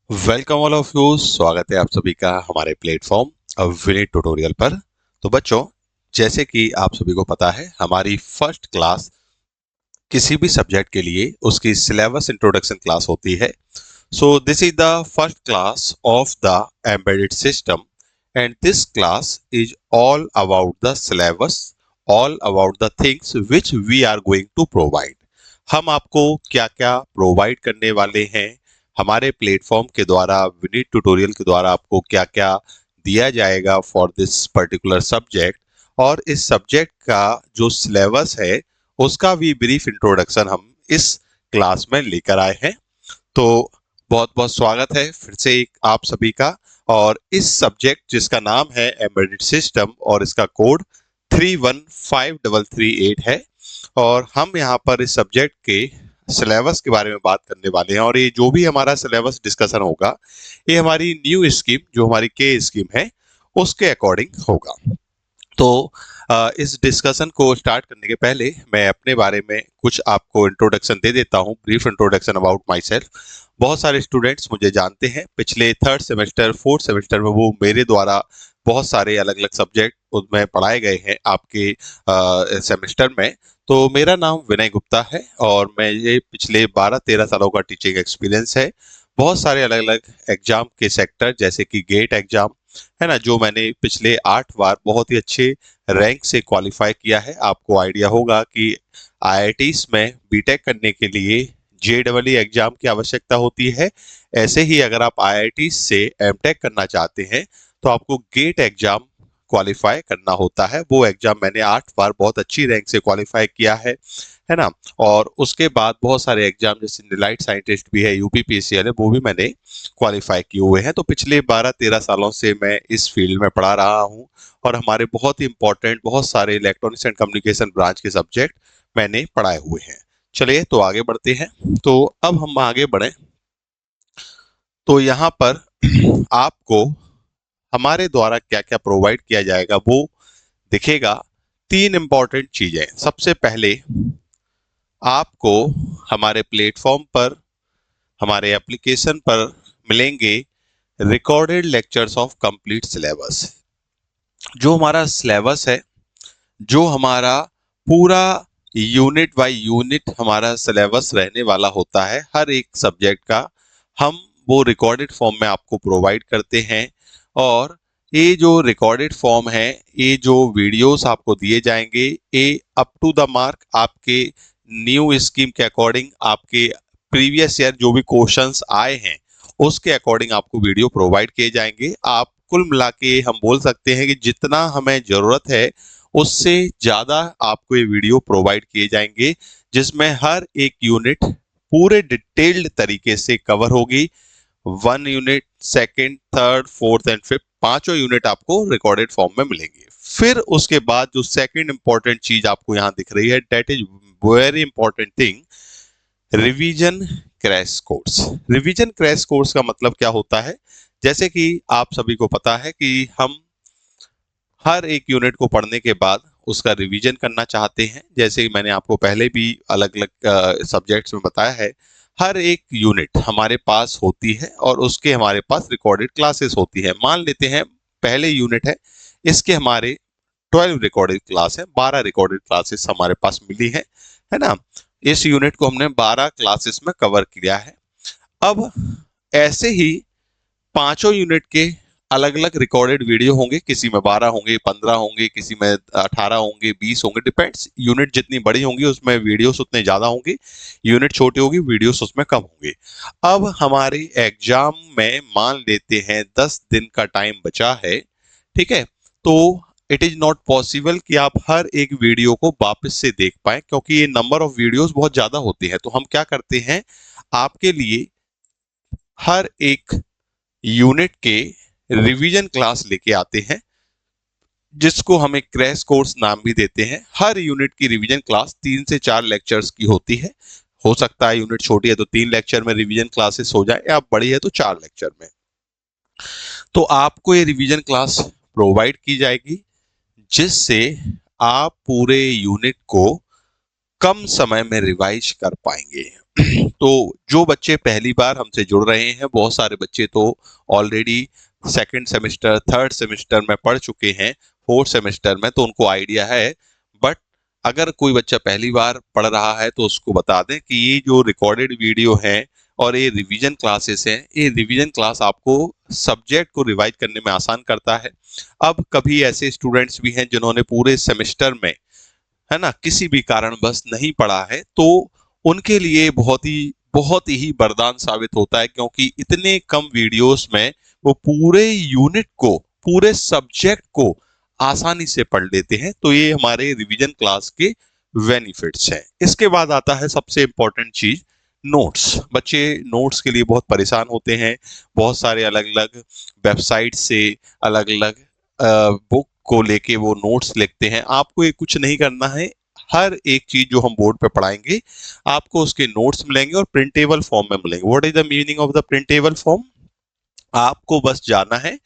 Welcome all of you. स्वागत है आप सभी का हमारे प्लेटफॉर्म विनीत ट्यूटोरियल पर। तो बच्चों, जैसे कि आप सभी को पता है, हमारी फर्स्ट क्लास किसी भी सब्जेक्ट के लिए उसकी सिलेबस इंट्रोडक्शन क्लास होती है। So this is the first class of the embedded system and this class is all about the syllabus, all about the things which we are going to provide. हम आपको क्या क्या provide करने वाले हैं हमारे प्लेटफॉर्म के द्वारा, विनीत ट्यूटोरियल के द्वारा आपको क्या क्या दिया जाएगा फॉर दिस पर्टिकुलर सब्जेक्ट, और इस सब्जेक्ट का जो सिलेबस है उसका भी ब्रीफ इंट्रोडक्शन हम इस क्लास में लेकर आए हैं। तो बहुत बहुत स्वागत है फिर से एक आप सभी का। और इस सब्जेक्ट जिसका नाम है एम्बेडेड सिस्टम और इसका कोड 315338 है, और हम यहाँ पर इस सब्जेक्ट के सिलेबस के बारे में बात करने वाले हैं। और ये जो भी हमारा सिलेबस डिस्कशन होगा, ये हमारी न्यू स्कीम, जो हमारी के स्कीम है, उसके अकॉर्डिंग होगा। तो इस डिस्कशन को स्टार्ट करने के पहले मैं अपने बारे में कुछ आपको इंट्रोडक्शन दे देता हूँ, brief introduction about my self. बहुत सारे स्टूडेंट्स मुझे जानते हैं, पिछले थर्ड सेमेस्टर फोर्थ सेमेस्टर में वो मेरे द्वारा बहुत सारे अलग अलग सब्जेक्ट उसमें पढ़ाए गए हैं आपके सेमेस्टर में। तो मेरा नाम विनय गुप्ता है और मैं ये पिछले 12-13 सालों का टीचिंग एक्सपीरियंस है। बहुत सारे अलग अलग एग्जाम के सेक्टर जैसे कि गेट एग्जाम है ना, जो मैंने पिछले 8 बार बहुत ही अच्छे रैंक से क्वालिफाई किया है। आपको आइडिया होगा कि आईआईटीज में बीटेक करने के लिए जेईई एग्जाम की आवश्यकता होती है। ऐसे ही अगर आप आईआईटी से एमटेक करना चाहते हैं तो आपको गेट एग्जाम क्वालिफाई करना होता है। वो एग्जाम मैंने 8 बार बहुत अच्छी रैंक से क्वालिफाई किया है ना। और उसके बाद बहुत सारे एग्जाम जैसे निलाइट साइंटिस्ट भी है, यूपीपीसीएल है, वो भी मैंने क्वालिफाई किए हुए हैं। तो पिछले 12-13 सालों से मैं इस फील्ड में पढ़ा रहा हूँ और हमारे बहुत ही इंपॉर्टेंट बहुत सारे इलेक्ट्रॉनिक्स एंड कम्युनिकेशन ब्रांच के सब्जेक्ट मैंने पढ़ाए हुए हैं। चलिए तो आगे बढ़ते हैं। तो अब हम आगे बढ़े तो यहाँ पर आपको हमारे द्वारा क्या क्या प्रोवाइड किया जाएगा वो दिखेगा। 3 इंपॉर्टेंट चीजें। सबसे पहले आपको हमारे प्लेटफॉर्म पर, हमारे एप्लीकेशन पर मिलेंगे recorded lectures of complete syllabus. जो हमारा सिलेबस है, जो हमारा पूरा यूनिट बाय यूनिट हमारा सिलेबस रहने वाला होता है हर एक सब्जेक्ट का, हम वो रिकॉर्डेड फॉर्म में आपको प्रोवाइड करते हैं। और ये जो रिकॉर्डेड फॉर्म है, ये जो वीडियोस आपको दिए जाएंगे, ये अप टू द मार्क आपके न्यू स्कीम के अकॉर्डिंग, आपके प्रीवियस ईयर जो भी क्वेश्चंस आए हैं उसके अकॉर्डिंग आपको वीडियो प्रोवाइड किए जाएंगे। आप कुल मिला के हम बोल सकते हैं कि जितना हमें जरूरत है उससे ज्यादा आपको ये वीडियो प्रोवाइड किए जाएंगे, जिसमें हर एक यूनिट पूरे डिटेल्ड तरीके से कवर होगी। 1 unit, second, third, fourth and fifth, पांचों यूनिट आपको रिकॉर्डेड फॉर्म में मिलेंगे। फिर उसके बाद जो सेकंड इंपॉर्टेंट चीज आपको यहाँ दिख रही है, that is very important thing, revision crash course. Revision crash course का मतलब क्या होता है? जैसे कि आप सभी को पता है कि हम हर एक यूनिट को पढ़ने के बाद उसका रिवीजन करना चाहते हैं। जैसे कि मैंने आपको पहले भी अलग अलग सब्जेक्ट्स में बताया है, हर एक यूनिट हमारे पास होती है और उसके हमारे पास रिकॉर्डेड क्लासेस होती है। मान लेते हैं पहले यूनिट है, इसके हमारे 12 रिकॉर्डेड क्लास है, 12 रिकॉर्डेड क्लासेस हमारे पास मिली है ना। इस यूनिट को हमने 12 क्लासेस में कवर किया है। अब ऐसे ही पांचों यूनिट के अलग अलग रिकॉर्डेड वीडियो होंगे, किसी में 12 होंगे, 15 होंगे, किसी में 18 होंगे, 20 होंगे, डिपेंड्स। यूनिट जितनी बड़ी होंगी उसमें वीडियोस उतने ज्यादा होंगे, यूनिट छोटी होगी वीडियोस उसमें कम होंगे। अब हमारे एग्जाम में मान लेते हैं 10 दिन का टाइम बचा है, ठीक है। तो इट इज नॉट पॉसिबल कि आप हर एक वीडियो को वापस से देख पाए, क्योंकि ये नंबर ऑफ वीडियोस बहुत ज्यादा होती है। तो हम क्या करते हैं, आपके लिए हर एक यूनिट के रिवीजन क्लास लेके आते हैं, जिसको हम एक क्रैश कोर्स नाम भी देते हैं। हर यूनिट की रिवीजन क्लास 3 से 4 लेक्चर्स की होती है। हो सकता है यूनिट छोटी है तो 3 लेक्चर में रिवीजन क्लासेस हो जाए, या बड़ी है तो 4 लेक्चर में। तो आपको ये रिवीजन क्लास प्रोवाइड की जाएगी, जिससे आप पूरे यूनिट को कम समय में रिवाइज कर पाएंगे। तो जो बच्चे पहली बार हमसे जुड़ रहे हैं, बहुत सारे बच्चे तो already second semester, third semester में पढ़ चुके हैं, फोर्थ सेमेस्टर में, तो उनको आइडिया है। बट अगर कोई बच्चा पहली बार पढ़ रहा है तो उसको बता दें कि ये जो रिकॉर्डेड वीडियो है और ये रिवीजन क्लासेस हैं, ये रिवीजन क्लास आपको सब्जेक्ट को रिवाइज करने में आसान करता है। अब कभी ऐसे स्टूडेंट्स भी हैं जिन्होंने पूरे सेमेस्टर में, है ना, किसी भी कारणवश नहीं पढ़ा है, तो उनके लिए बहुत ही वरदान साबित होता है, क्योंकि इतने कम वीडियोस में वो पूरे यूनिट को, पूरे सब्जेक्ट को आसानी से पढ़ लेते हैं। तो ये हमारे रिवीजन क्लास के बेनिफिट्स हैं। इसके बाद आता है सबसे इंपॉर्टेंट चीज, नोट्स। बच्चे नोट्स के लिए बहुत परेशान होते हैं, बहुत सारे अलग अलग वेबसाइट से अलग अलग बुक को लेके वो नोट्स लिखते हैं। आपको ये कुछ नहीं करना है, हर एक चीज जो हम बोर्ड पे पढ़ाएंगे आपको उसके नोट्स मिलेंगे और प्रिंटेबल फॉर्म में मिलेंगे। What is the meaning of the printable form? आपको बस जाना है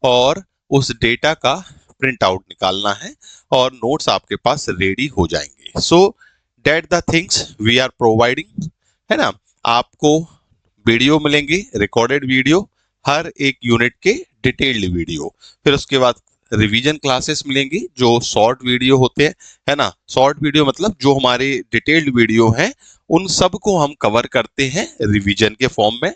और उस डेटा का प्रिंट आउट निकालना है और नोट्स आपके पास रेडी हो जाएंगे। So that the things we are providing, है ना। आपको वीडियो मिलेंगे, रिकॉर्डेड वीडियो, हर एक यूनिट के डिटेल्ड वीडियो। फिर उसके बाद रिवीजन क्लासेस मिलेंगी जो शॉर्ट वीडियो होते हैं, है ना। शॉर्ट वीडियो मतलब जो हमारे डिटेल्ड वीडियो हैं उन सब को हम कवर करते हैं रिवीजन के फॉर्म में।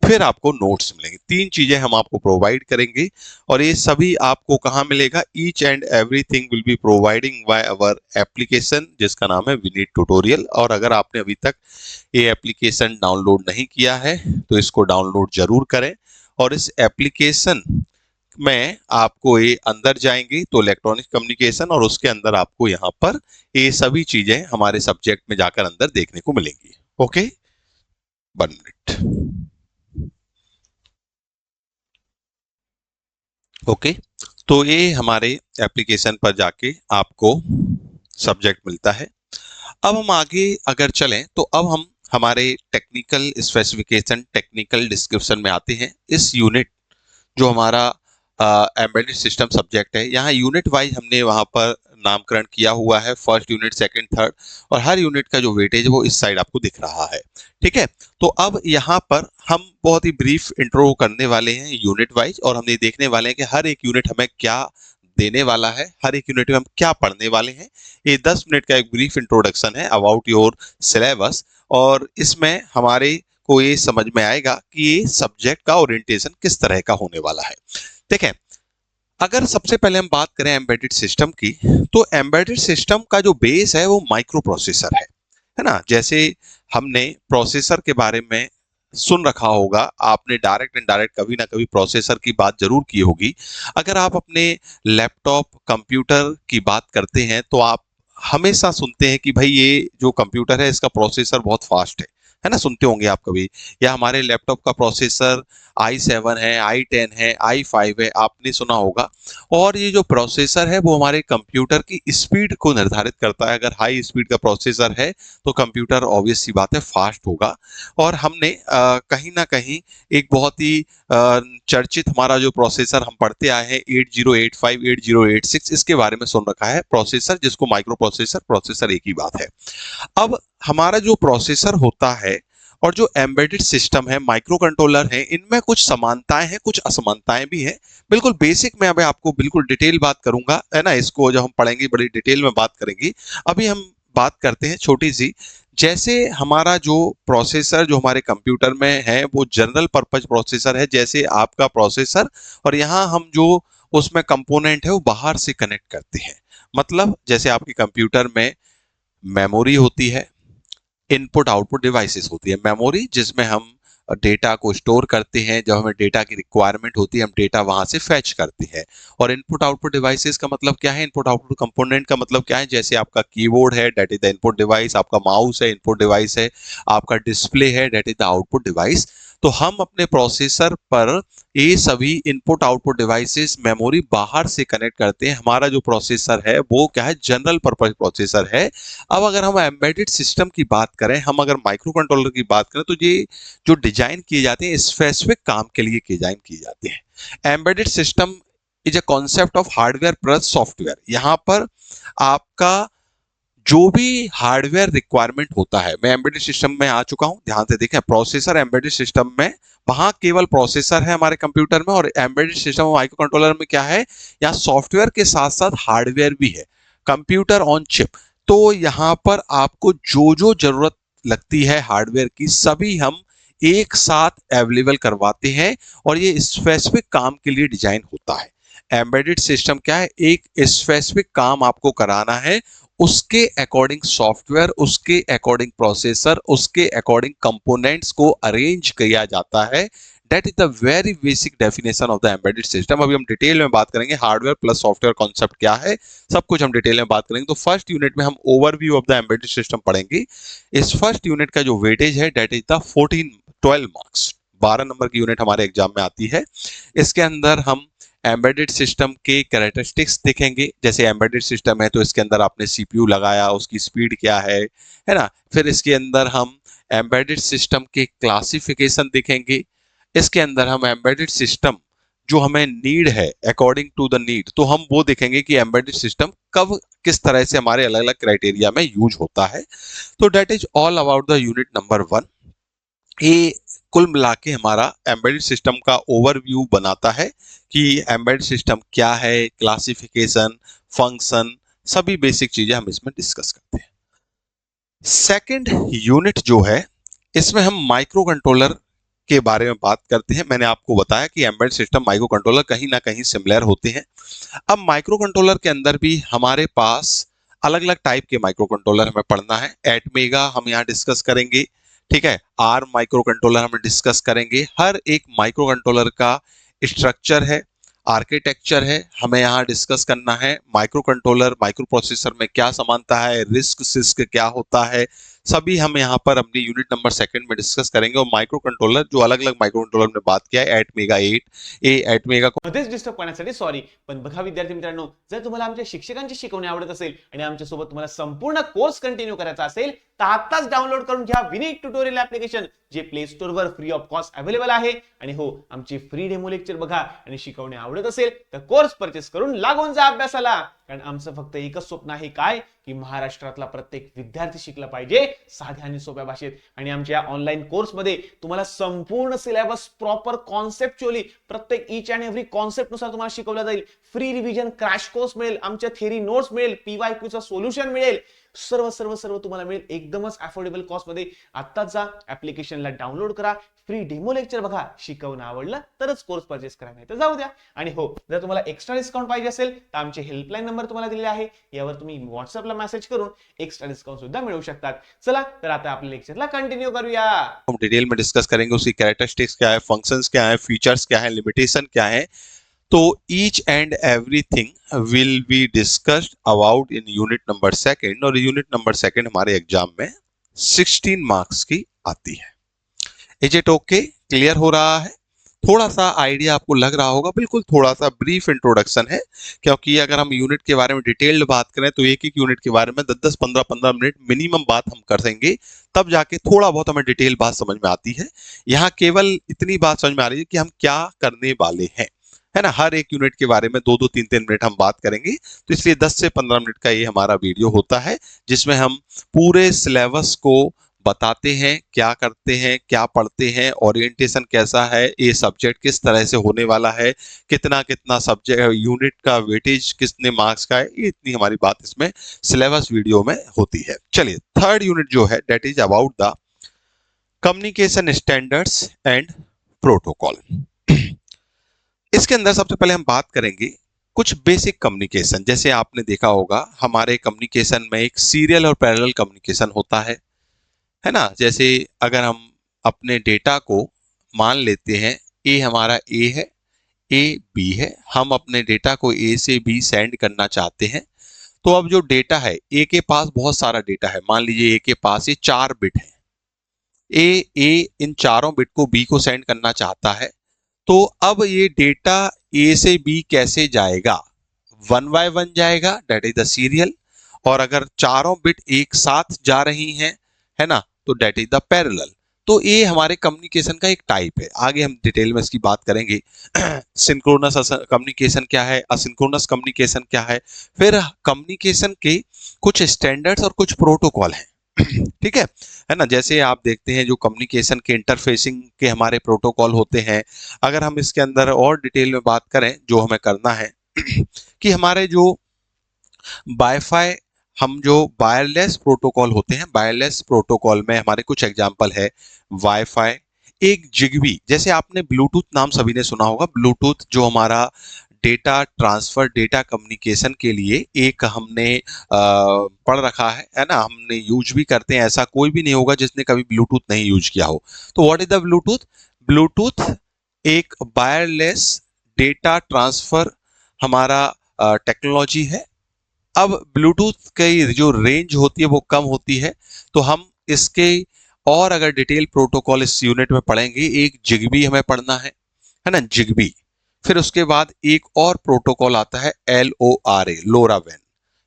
फिर आपको नोट्स मिलेंगे। तीन चीजें हम आपको प्रोवाइड करेंगे और ये सभी आपको कहाँ मिलेगा? Each and everything will be providing by our application जिसका नाम है विनीत ट्यूटोरियल। और अगर आपने अभी तक ये एप्लीकेशन डाउनलोड नहीं किया है तो इसको डाउनलोड जरूर करें। और इस एप्लीकेशन में आपको ये अंदर जाएंगे तो इलेक्ट्रॉनिक कम्युनिकेशन, और उसके अंदर आपको यहाँ पर ये सभी चीजें हमारे सब्जेक्ट में जाकर अंदर देखने को मिलेंगी। Okay, 1 minute. ओके, तो ये हमारे एप्लीकेशन पर जाके आपको सब्जेक्ट मिलता है। अब हम आगे अगर चलें तो अब हम हमारे टेक्निकल स्पेसिफिकेशन, टेक्निकल डिस्क्रिप्शन में आते हैं। इस यूनिट जो हमारा एम्बेडेड सिस्टम सब्जेक्ट है, यहाँ यूनिट वाइज हमने वहाँ पर नामकरण किया हुआ है, फर्स्ट यूनिट, सेकंड, थर्ड, और हर यूनिट का जो वेटेज है वो इस साइड आपको दिख रहा है। ठीक है, तो अब यहाँ पर हम बहुत ही ब्रीफ इंट्रो करने वाले हैं यूनिट वाइज, और हम ये देखने वाले हैं कि हर एक यूनिट हमें क्या देने वाला है, हर एक यूनिट में हम क्या पढ़ने वाले हैं। ये 10 मिनट का एक ब्रीफ इंट्रोडक्शन है अबाउट योर सिलेबस, और इसमें हमारे को ये समझ में आएगा कि ये सब्जेक्ट का ओरिएंटेशन किस तरह का होने वाला है। देखें, अगर सबसे पहले हम बात करें एम्बेडेड सिस्टम की, तो एम्बेडेड सिस्टम का जो बेस है वो माइक्रो प्रोसेसर है ना। जैसे हमने प्रोसेसर के बारे में सुन रखा होगा, आपने डायरेक्ट इनडायरेक्ट कभी ना कभी प्रोसेसर की बात जरूर की होगी। अगर आप अपने लैपटॉप, कंप्यूटर की बात करते हैं तो आप हमेशा सुनते हैं कि भाई ये जो कंप्यूटर है इसका प्रोसेसर बहुत फास्ट है ना, सुनते होंगे आप कभी। या हमारे लैपटॉप का प्रोसेसर i7 है, i10 है, i5 है, आपने सुना होगा। और ये जो प्रोसेसर है वो हमारे कंप्यूटर की स्पीड को निर्धारित करता है। अगर हाई स्पीड का प्रोसेसर है तो कंप्यूटर ऑब्वियस सी बात है फास्ट होगा। और हमने कहीं ना कहीं एक बहुत ही चर्चित हमारा जो प्रोसेसर हम पढ़ते आए हैं 8085, 8086, इसके बारे में सुन रखा है प्रोसेसर, जिसको माइक्रो प्रोसेसर, प्रोसेसर एक ही बात है। अब हमारा जो प्रोसेसर होता है और जो एम्बेडेड सिस्टम है, माइक्रो कंट्रोलर है, इनमें कुछ समानताएं हैं, कुछ असमानताएं भी हैं। बिल्कुल बेसिक में अभी आपको बिल्कुल डिटेल बात करूंगा, है ना। इसको जब हम पढ़ेंगे बड़ी डिटेल में बात करेंगे। अभी हम बात करते हैं छोटी सी, जैसे हमारा जो प्रोसेसर जो हमारे कंप्यूटर में है वो जनरल पर्पज प्रोसेसर है, जैसे आपका प्रोसेसर, और यहाँ हम जो उसमें कंपोनेंट है वो बाहर से कनेक्ट करते हैं। मतलब जैसे आपके कंप्यूटर में मेमोरी होती है, इनपुट आउटपुट डिवाइसेस होती है। मेमोरी जिसमें हम डेटा को स्टोर करते हैं, जब हमें डेटा की रिक्वायरमेंट होती है हम डेटा वहां से फैच करते हैं। और इनपुट आउटपुट डिवाइसेस का मतलब क्या है? इनपुट आउटपुट कंपोनेंट का मतलब क्या है? जैसे आपका कीबोर्ड है, that is the input device, आपका माउस है, इनपुट डिवाइस है, आपका डिस्प्ले है, that is the output device. तो हम अपने प्रोसेसर पर ये सभी इनपुट आउटपुट डिवाइसेस, मेमोरी बाहर से कनेक्ट करते हैं। हमारा जो प्रोसेसर है वो क्या है? जनरल पर्पज प्रोसेसर है। अब अगर हम एम्बेडेड सिस्टम की बात करें, हम अगर माइक्रो कंट्रोलर की बात करें, तो ये जो डिजाइन किए जाते हैं स्पेसिफिक काम के लिए डिजाइन किए जाते हैं। Embedded system is a concept of hardware plus software. यहाँ पर आपका जो भी हार्डवेयर रिक्वायरमेंट होता है, मैं एम्बेडेड सिस्टम में आ चुका हूं, ध्यान से देखें, प्रोसेसर एम्बेडेड सिस्टम में, वहां केवल प्रोसेसर है हमारे कंप्यूटर में, और एम्बेडेड सिस्टम माइक्रो कंट्रोलर में क्या है, यहाँ सॉफ्टवेयर के साथ साथ हार्डवेयर भी है, कंप्यूटर ऑन चिप। तो यहाँ पर आपको जो जो जरूरत लगती है हार्डवेयर की, सभी हम एक साथ अवेलेबल करवाते हैं, और ये स्पेसिफिक काम के लिए डिजाइन होता है। एम्बेडेड सिस्टम क्या है, एक स्पेसिफिक काम आपको कराना है, उसके अकॉर्डिंग सॉफ्टवेयर, उसके अकॉर्डिंग प्रोसेसर, उसके अकॉर्डिंग कंपोनेंट्स को अरेंज किया जाता है। That is the very basic definition of the embedded system. अभी हम डिटेल में बात करेंगे हार्डवेयर प्लस सॉफ्टवेयर कॉन्सेप्ट क्या है, सब कुछ हम डिटेल में बात करेंगे। तो फर्स्ट यूनिट में हम overview of the embedded system पढ़ेंगे। इस फर्स्ट यूनिट का जो वेटेज है, that is the 12 marks, 12 number की यूनिट हमारे एग्जाम में आती है। इसके अंदर हम एम्बेडेड सिस्टम के कैरेक्टरिस्टिक्स देखेंगे। जैसे एम्बेडेड सिस्टम है तो इसके अंदर आपने सीपीयू लगाया, उसकी स्पीड क्या है ना। फिर इसके अंदर हम एम्बेडेड सिस्टम के क्लासिफिकेशन देखेंगे। इसके अंदर हम एम्बेडेड सिस्टम जो हमें नीड है, अकॉर्डिंग टू द नीड, तो हम वो देखेंगे कि एम्बेडेड सिस्टम कब किस तरह से हमारे अलग अलग क्राइटेरिया में यूज होता है। तो that is all about the unit number 1। ये कुल मिला के हमारा एम्बेडेड सिस्टम का ओवरव्यू बनाता है कि एम्बेडेड सिस्टम क्या है, क्लासिफिकेशन, फंक्शन, सभी बेसिक चीजें हम इसमें डिस्कस करते हैं। सेकंड यूनिट जो है, इसमें हम माइक्रो कंट्रोलर के बारे में बात करते हैं। मैंने आपको बताया कि एम्बेडेड सिस्टम माइक्रो कंट्रोलर कहीं ना कहीं सिमिलर होते हैं। अब माइक्रो कंट्रोलर के अंदर भी हमारे पास अलग अलग टाइप के माइक्रो कंट्रोलर हमें पढ़ना है। एटमेगा हम यहाँ डिस्कस करेंगे, ठीक है। आर्म माइक्रो कंट्रोलर हम डिस्कस करेंगे। हर एक माइक्रो कंट्रोलर का स्ट्रक्चर है, आर्किटेक्चर है, हमें यहाँ डिस्कस करना है। माइक्रो कंट्रोलर माइक्रो प्रोसेसर में क्या समानता है, रिस्क सिस्क क्या होता है, सभी हम यहाँ पर अपनी यूनिट नंबर 2 में डिस्कस करेंगे। और माइक्रो कंट्रोलर जो अलग अलग माइक्रो कंट्रोलर में बात किया है, एटमेगा 8, एटमेगा मध्येच डिस्टर्ब करण्यासाठी सॉरी, पण बघा विद्यार्थी मित्रांनो, जर तुम्हाला आमच्या शिक्षकांची शिकवणी आवडत असेल आणि आमच्या सोबत तुम्हाला संपूर्ण कोर्स कंटिन्यू करायचा असेल, तर आताच डाउनलोड करून घ्या Vineet tutorial application, J play store were free of cost available आहे। आणि हो, आमची फ्री डेमो लेक्चर बघा आणि शिकवणी आवडत असेल तर कोर्स परचेस करून लागून जा अभ्यासाला। कारण आमचं फक्त एकच स्वप्न आहे, काय की महाराष्ट्रातला प्रत्येक विद्यार्थी शिकला पाहिजे साध्या आणि सोप्या भाषेत। आणि आमच्या ऑनलाइन कोर्स मध्ये तुम्हाला संपूर्ण सिलेबस प्रॉपर कॉन्सेप्च्युअली प्रत्येक ईच अँड एव्हरी कॉन्सेप्ट नुसार तुम्हाला शिकवला जाईल। फ्री रिव्हिजन क्रॅश कोर्स मिळेल, आमच्या थेरी नोट्स मिळेल, पीवायक्यू चा सोल्युशन मिळेल, सर्व सर्व सर्व तुम्हाला मिळेल एकदमच अफोर्डेबल कॉस्ट मध्ये। आताच जा ऍप्लिकेशनला डाउनलोड करा, फ्री डेमो लेक्चर बघा, शिकवणं आवडलं तरच कोर्स परचेस करा, नाही तर जाऊ द्या। आणि हो, जर तुम्हाला एक्स्ट्रा डिस्काउंट पाहिजे असेल तर आमचे हेल्पलाईन नंबर तुम्हाला दिलेला आहे, यावर तुम्ही व्हॉट्सअपला मेसेज करून एक्स्ट्रा डिस्काउंट सुद्धा मिळवू शकतात। चला तर आता आपल्या लेक्चरला कंटिन्यू करूया। हम डिटेल में डिस्कस करेंगे, उसकी कैरेक्टरिस्टिक्स क्या है, फंक्शंस क्या है, फीचर्स क्या है, लिमिटेशन क्या है। तो each and everything will be discussed about in unit number 2, और यूनिट नंबर 2 हमारे एग्जाम में 16 मार्क्स की आती है। Is it okay? क्लियर हो रहा है? थोड़ा सा आइडिया आपको लग रहा होगा, बिल्कुल थोड़ा सा ब्रीफ इंट्रोडक्शन है, क्योंकि अगर हम यूनिट के बारे में डिटेल्ड बात करें तो एक एक यूनिट के बारे में 10-10, 15-15 मिनट मिनिमम बात हम कर देंगे, तब जाके थोड़ा बहुत हमें डिटेल बात समझ में आती है। यहाँ केवल इतनी बात समझ में आ रही है कि हम क्या करने वाले हैं, है ना। हर एक यूनिट के बारे में 2-2, 3-3 मिनट हम बात करेंगे, तो इसलिए 10 से 15 मिनट का ये हमारा वीडियो होता है, जिसमें हम पूरे सिलेबस को बताते हैं, क्या करते हैं, क्या पढ़ते हैं, ओरिएंटेशन कैसा है, ये सब्जेक्ट किस तरह से होने वाला है, कितना कितना सब्जेक्ट यूनिट का वेटेज कितने मार्क्स का है, ये इतनी हमारी बात इसमें सिलेबस वीडियो में होती है। चलिए, थर्ड यूनिट जो है, that is about the communication standards and protocol. इसके अंदर सबसे पहले हम बात करेंगे कुछ बेसिक कम्युनिकेशन। जैसे आपने देखा होगा हमारे कम्युनिकेशन में एक सीरियल और पैरेलल कम्युनिकेशन होता है ना। जैसे अगर हम अपने डेटा को मान लेते हैं, ए हमारा ए है, ए बी है, हम अपने डेटा को ए से बी सेंड करना चाहते हैं। तो अब जो डेटा है, ए के पास बहुत सारा डेटा है, मान लीजिए ए के पास ये 4 बिट है, ए इन चारों बिट को बी को सेंड करना चाहता है। तो अब ये डेटा ए से बी कैसे जाएगा? 1 बाय 1 जाएगा, दैट इज द सीरियल। और अगर चारों बिट एक साथ जा रही हैं, है ना, तो दैट इज द पैरेलल। तो ये हमारे कम्युनिकेशन का एक टाइप है, आगे हम डिटेल में इसकी बात करेंगे। सिंक्रोनस कम्युनिकेशन क्या है, असिंक्रोनस कम्युनिकेशन क्या है, फिर कम्युनिकेशन के कुछ स्टैंडर्ड्स और कुछ प्रोटोकॉल हैं। ठीक है ना। जैसे आप देखते हैं जो कम्युनिकेशन के इंटरफेसिंग के हमारे प्रोटोकॉल होते हैं, अगर हम इसके अंदर और डिटेल में बात करें जो हमें करना है कि हमारे जो वाईफाई, हम जो वायरलेस प्रोटोकॉल होते हैं, वायरलेस प्रोटोकॉल में हमारे कुछ एग्जांपल है वाईफाई, एक जिगबी, जैसे आपने ब्लूटूथ नाम सभी ने सुना होगा, ब्लूटूथ जो हमारा डेटा ट्रांसफर, डेटा कम्युनिकेशन के लिए एक हमने पढ़ रखा है ना, हमने यूज भी करते हैं, ऐसा कोई भी नहीं होगा जिसने कभी ब्लूटूथ नहीं यूज किया हो। तो what is the Bluetooth? Bluetooth एक वायरलेस डेटा ट्रांसफर हमारा टेक्नोलॉजी है। अब ब्लूटूथ की जो रेंज होती है वो कम होती है, तो हम इसके और अगर डिटेल प्रोटोकॉल इस यूनिट में पढ़ेंगे, एक जिगबी हमें पढ़ना है ना, जिगबी। फिर उसके बाद एक और प्रोटोकॉल आता है LORA, लोरावेन,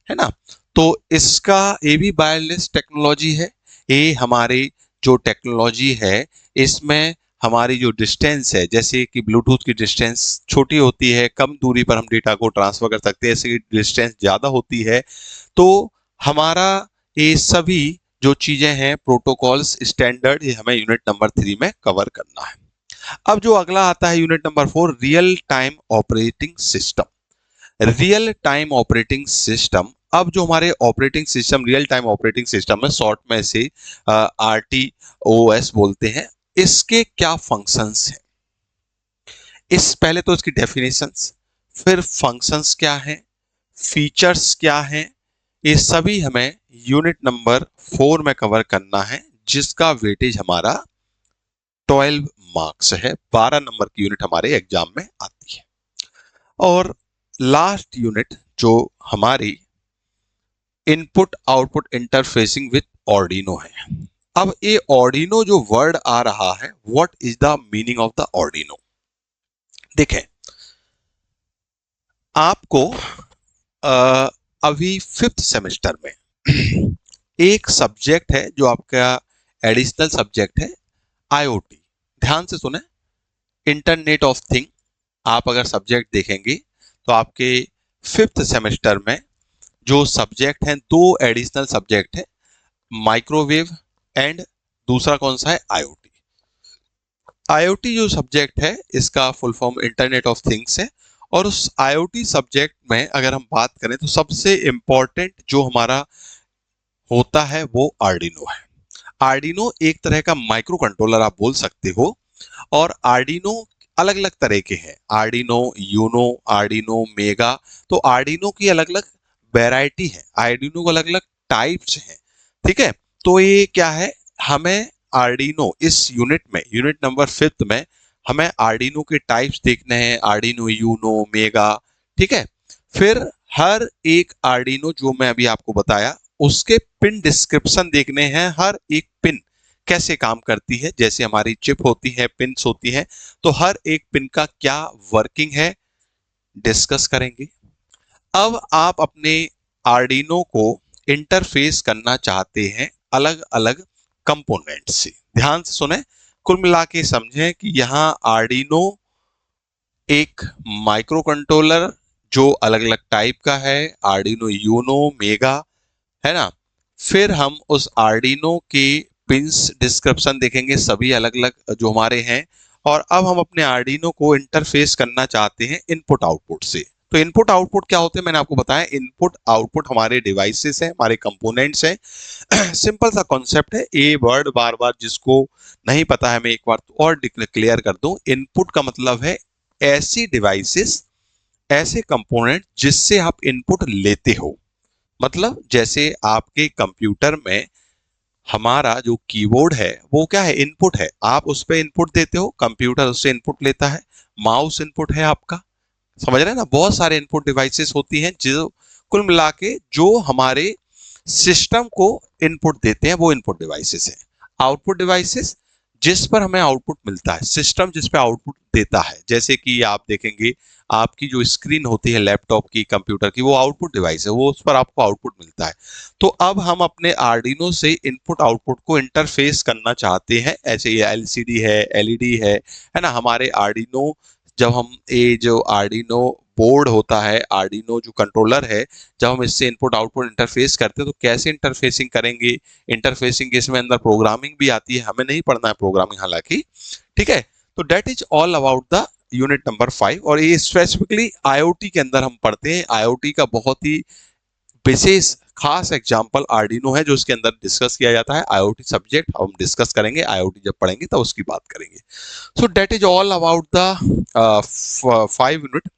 है ना। तो इसका ये भी वायरलेस टेक्नोलॉजी है। ये हमारी जो टेक्नोलॉजी है इसमें हमारी जो डिस्टेंस है, जैसे कि ब्लूटूथ की डिस्टेंस छोटी होती है, कम दूरी पर हम डेटा को ट्रांसफर कर सकते हैं, ऐसे डिस्टेंस ज्यादा होती है, तो हमारा ये सभी जो चीजें हैं प्रोटोकॉल्स स्टैंडर्ड, ये हमें यूनिट नंबर 3 में कवर करना है। अब जो अगला आता है unit number 4, real time operating system. Real time operating system, अब जो हमारे operating system, real time operating system है, शॉर्ट में से RTOS बोलते हैं, इसके क्या फंक्शंस हैं, इस पहले तो इसकी डेफिनेशंस, फिर फंक्शंस क्या हैं, फीचर्स क्या हैं, ये सभी हमें यूनिट नंबर 4 में कवर करना है, जिसका वेटेज हमारा 12 मार्क्स है, 12 नंबर की यूनिट हमारे एग्जाम में आती है। और लास्ट यूनिट जो हमारी input output interfacing with Arduino है। अब ये ऑर्डिनो जो वर्ड आ रहा है, what is the meaning of the Arduino? देखें, आपको अभी 5th सेमेस्टर में एक सब्जेक्ट है जो आपका एडिशनल सब्जेक्ट है, IoT। ध्यान से सुने, इंटरनेट ऑफ थिंग। आप अगर सब्जेक्ट देखेंगे तो आपके 5th सेमेस्टर में जो सब्जेक्ट हैं, दो एडिशनल सब्जेक्ट है, माइक्रोवेव एंड दूसरा कौन सा है, IoT। IoT जो सब्जेक्ट है इसका full form internet of things है, और उस IoT सब्जेक्ट में अगर हम बात करें तो सबसे इंपॉर्टेंट जो हमारा होता है वो आर्डिनो है। आर्डिनो एक तरह का माइक्रो कंट्रोलर आप बोल सकते हो, और आर्डिनो अलग अलग तरह के हैं, आर्डिनो यूनो, आर्डिनो मेगा। तो आर्डिनो की अलग अलग वैरायटी है, आर्डिनो को अलग अलग टाइप्स हैं, ठीक है। तो ये क्या है, हमें आर्डिनो इस यूनिट में, यूनिट नंबर 5th में हमें आर्डिनो के टाइप्स देखने हैं, आर्डिनो यूनो, मेगा, ठीक है। फिर हर एक आर्डिनो जो मैं अभी आपको बताया उसके पिन डिस्क्रिप्शन देखने हैं, हर एक पिन कैसे काम करती है, जैसे हमारी चिप होती है, पिन्स होती हैं, तो हर एक पिन का क्या वर्किंग है डिस्कस करेंगे। अब आप अपने आर्डिनो को इंटरफेस करना चाहते हैं अलग अलग कंपोनेंट से। ध्यान से सुने, कुल मिला के समझें कि यहाँ आर्डिनो एक माइक्रो कंट्रोलर जो अलग अलग टाइप का है, आर्डिनो यूनो, मेगा, है ना। फिर हम उस आर्डिनो के पिंस डिस्क्रिप्शन देखेंगे, सभी अलग अलग जो हमारे हैं, और अब हम अपने आर्डिनो को इंटरफेस करना चाहते हैं इनपुट आउटपुट से। तो इनपुट आउटपुट क्या होते हैं, मैंने आपको बताया, इनपुट आउटपुट हमारे डिवाइसेस हैं, हमारे कंपोनेंट्स हैं। सिंपल सा कॉन्सेप्ट है, ये वर्ड बार बार जिसको नहीं पता है मैं एक बार तो और क्लियर कर दूं। इनपुट का मतलब है ऐसी डिवाइसेस, ऐसे कंपोनेंट जिससे आप इनपुट लेते हो। मतलब जैसे आपके कंप्यूटर में हमारा जो कीबोर्ड है वो क्या है, इनपुट है, आप उस पर इनपुट देते हो, कंप्यूटर उससे इनपुट लेता है। माउस इनपुट है आपका, समझ रहे हैं ना। बहुत सारे इनपुट डिवाइसेस होती हैं जो कुल मिला के जो हमारे सिस्टम को इनपुट देते हैं, वो इनपुट डिवाइसेस हैं। आउटपुट डिवाइसेस जिस पर हमें आउटपुट मिलता है, सिस्टम जिस पे आउटपुट देता है। जैसे कि आप देखेंगे आपकी जो स्क्रीन होती है लैपटॉप की, कंप्यूटर की, वो आउटपुट डिवाइस है, वो उस पर आपको आउटपुट मिलता है। तो अब हम अपने आर्डिनो से इनपुट आउटपुट को इंटरफेस करना चाहते हैं। ऐसे ये एलसीडी है, एलईडी है ना। हमारे आर्डिनो, जब हम ये जो आर्डिनो बोर्ड होता है, आर्डिनो जो कंट्रोलर है, जब हम इससे इनपुट आउटपुट इंटरफेस करते हैं तो कैसे इंटरफेसिंग करेंगे। इंटरफेसिंग इसमें अंदर प्रोग्रामिंग भी आती है, हमें नहीं पढ़ना है प्रोग्रामिंग हालांकि, ठीक है। तो that is all about the unit number 5, और ये स्पेसिफिकली आईओटी के अंदर हम पढ़ते हैं। आईओटी का बहुत ही विशेष खास एग्जांपल आर्डिनो है जो इसके अंदर डिस्कस किया जाता है। आईओटी सब्जेक्ट हम डिस्कस करेंगे, आईओटी जब पढ़ेंगे तब उसकी बात करेंगे। So that is all about the 5 unit.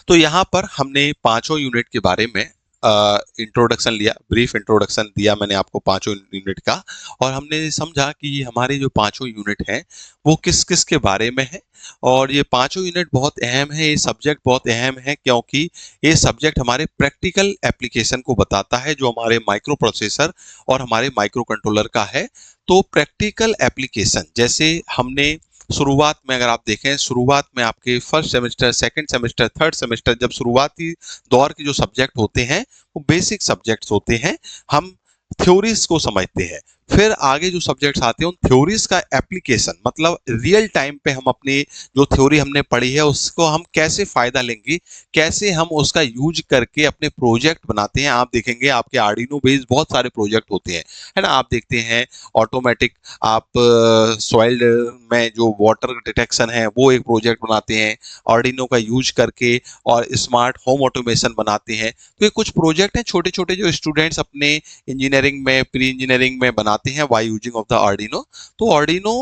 तो यहाँ पर हमने पांचों यूनिट के बारे में इंट्रोडक्शन लिया, ब्रीफ इंट्रोडक्शन दिया मैंने आपको पांचों यूनिट का, और हमने समझा कि हमारे जो पांचों यूनिट हैं वो किस किस के बारे में है। और ये पांचों यूनिट बहुत अहम है, ये सब्जेक्ट बहुत अहम है, क्योंकि ये सब्जेक्ट हमारे प्रैक्टिकल एप्लीकेशन को बताता है जो हमारे माइक्रो प्रोसेसर और हमारे माइक्रो कंट्रोलर का है। तो प्रैक्टिकल एप्लीकेशन, जैसे हमने शुरुआत में, अगर आप देखें शुरुआत में आपके first semester, second semester, third semester, जब शुरुआती दौर के जो सब्जेक्ट होते हैं वो बेसिक सब्जेक्ट्स होते हैं, हम थ्योरीज को समझते हैं। फिर आगे जो सब्जेक्ट्स आते हैं उन थ्योरीज का एप्लीकेशन, मतलब रियल टाइम पे हम अपनी जो थ्योरी हमने पढ़ी है उसको हम कैसे फायदा लेंगे, कैसे हम उसका यूज करके अपने प्रोजेक्ट बनाते हैं। आप देखेंगे आपके आर्डिनो बेस्ड बहुत सारे प्रोजेक्ट होते हैं, है ना। आप देखते हैं ऑटोमेटिक, आप सॉइल में जो वाटर डिटेक्शन है वो एक प्रोजेक्ट बनाते हैं आर्डिनो का यूज करके, और स्मार्ट होम ऑटोमेशन बनाते हैं। तो ये कुछ प्रोजेक्ट हैं छोटे छोटे जो स्टूडेंट्स अपने इंजीनियरिंग में, प्री इंजीनियरिंग में बनाते हैं by using of the Arduino. तो आर्डिनो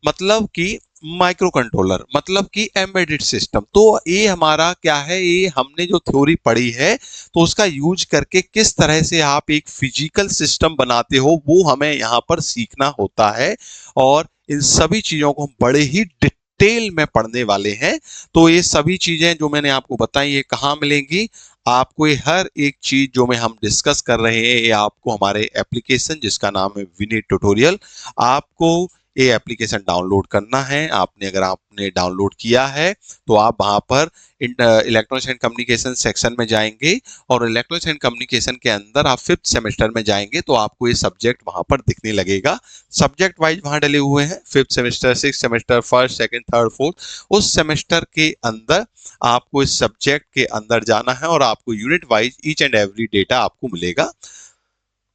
मतलब कि माइक्रो कंट्रोलर, मतलब कि एम्बेडेड सिस्टम। तो ये हमारा क्या है, ये हमने जो थ्योरी पढ़ी है तो उसका यूज करके किस तरह से आप एक फिजिकल सिस्टम बनाते हो वो हमें यहाँ पर सीखना होता है। और इन सभी चीजों को हम बड़े ही डिटेल में पढ़ने वाले हैं। तो ये सभी चीजें जो मैंने आपको बताई ये कहाँ मिलेंगी आपको, ये हर एक चीज जो मैं हम डिस्कस कर रहे हैं ये आपको हमारे एप्लीकेशन जिसका नाम है विनीत ट्यूटोरियल, आपको ये एप्लीकेशन डाउनलोड करना है। आपने, अगर आपने डाउनलोड किया है तो आप वहां पर इलेक्ट्रॉनिक्स एंड कम्युनिकेशन सेक्शन में जाएंगे, और इलेक्ट्रॉनिक्स एंड कम्युनिकेशन के अंदर आप 5th सेमेस्टर में जाएंगे तो आपको ये सब्जेक्ट वहां पर दिखने लगेगा। सब्जेक्ट वाइज वहां डले हुए हैं, 5th semester, 6th semester, first, second, third, fourth. उस सेमेस्टर के अंदर आपको इस सब्जेक्ट के अंदर जाना है और आपको unit wise each and every data आपको मिलेगा।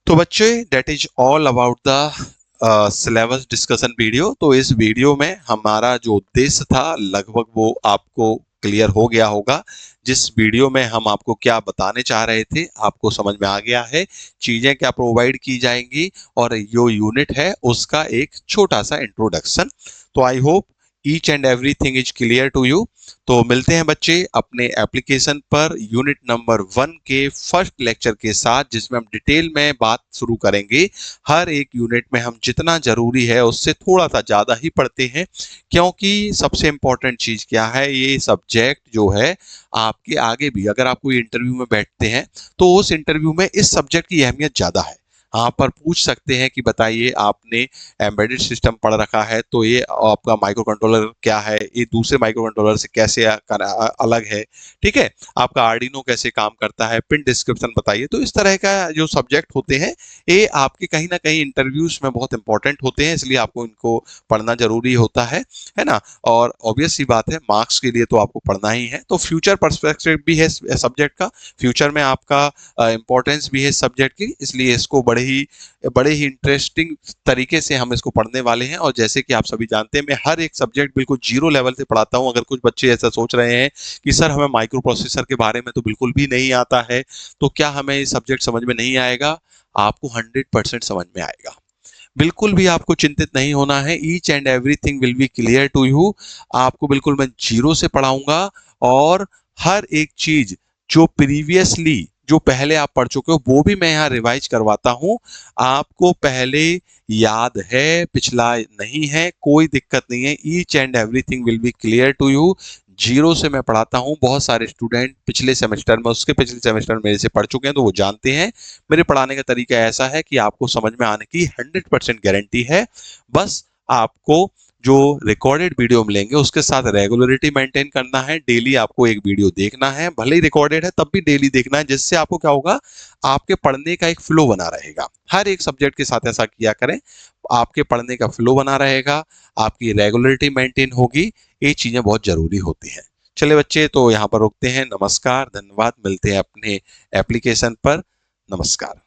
तो बच्चे, that is all about the syllabus discussion video. तो इस वीडियो में हमारा जो उद्देश्य था लगभग वो आपको क्लियर हो गया होगा। जिस वीडियो में हम आपको क्या बताने चाह रहे थे आपको समझ में आ गया है, चीजें क्या प्रोवाइड की जाएंगी, और जो यूनिट है उसका एक छोटा सा इंट्रोडक्शन। तो I hope each and everything is clear to you. तो मिलते हैं बच्चे अपने एप्लीकेशन पर यूनिट नंबर 1 के फर्स्ट लेक्चर के साथ, जिसमें हम डिटेल में बात शुरू करेंगे। हर एक यूनिट में हम जितना जरूरी है उससे थोड़ा सा ज्यादा ही पढ़ते हैं, क्योंकि सबसे इंपॉर्टेंट चीज क्या है, ये सब्जेक्ट जो है आपके आगे भी, अगर आप कोई इंटरव्यू में बैठते हैं तो उस इंटरव्यू में इस सब्जेक्ट की अहमियत ज्यादा है। यहाँ पर पूछ सकते हैं कि बताइए आपने एम्बेडेड सिस्टम पढ़ रखा है तो ये आपका माइक्रो कंट्रोलर क्या है, ये दूसरे माइक्रो कंट्रोलर से कैसे अलग है, ठीक है, आपका आर्डिनो कैसे काम करता है, पिन डिस्क्रिप्शन बताइए। तो इस तरह का जो सब्जेक्ट होते हैं ये आपके कहीं ना कहीं इंटरव्यूज में बहुत इंपॉर्टेंट होते हैं, इसलिए आपको इनको पढ़ना जरूरी होता है ना। और ऑब्वियस सी बात है मार्क्स के लिए तो आपको पढ़ना ही है। तो फ्यूचर पर्सपेक्टिव भी है सब्जेक्ट का, फ्यूचर में आपका इंपॉर्टेंस भी है सब्जेक्ट की, इसलिए इसको बड़े ही इंटरेस्टिंग तरीके से हम इसको पढ़ने वाले हैं। और जैसे कि आप सभी जानते हैं मैं हर एक सब्जेक्ट बिल्कुल जीरो लेवल से पढ़ाता हूं। अगर कुछ बच्चे ऐसा सोच रहे हैं कि सर हमें माइक्रो प्रोसेसर के बारे में तो बिल्कुल भी नहीं आता है, तो क्या हमें ये सब्जेक्ट समझ में नहीं आएगा? आपको 100% समझ में आएगा। बिल्कुल भी आपको चिंतित नहीं होना है, each and everything will be clear to you. आपको बिल्कुल मैं जीरो से पढ़ाऊंगा, और हर एक चीज जो प्रीवियसली, जो पहले आप पढ़ चुके हो वो भी मैं यहाँ रिवाइज करवाता हूँ। आपको पहले याद है, पिछला नहीं है, कोई दिक्कत नहीं है। Each and everything will be clear to you. Zero से मैं पढ़ाता हूँ। बहुत सारे स्टूडेंट पिछले सेमेस्टर में, उसके पिछले सेमेस्टर में मेरे से पढ़ चुके हैं तो वो जानते हैं मेरे पढ़ाने का तरीका ऐसा है कि आपको समझ में आने की 100% गारंटी है। बस आपको जो रिकॉर्डेड वीडियो मिलेंगे उसके साथ रेगुलरिटी मेंटेन करना है। डेली आपको एक वीडियो देखना है, भले ही रिकॉर्डेड है तब भी डेली देखना है, जिससे आपको क्या होगा, आपके पढ़ने का एक फ्लो बना रहेगा। हर एक सब्जेक्ट के साथ ऐसा किया करें, आपके पढ़ने का फ्लो बना रहेगा, आपकी रेगुलरिटी मेंटेन होगी। ये चीजें बहुत जरूरी होती हैं। चलिए बच्चे, तो यहाँ पर रुकते हैं। नमस्कार, धन्यवाद, मिलते हैं अपने एप्लीकेशन पर। नमस्कार।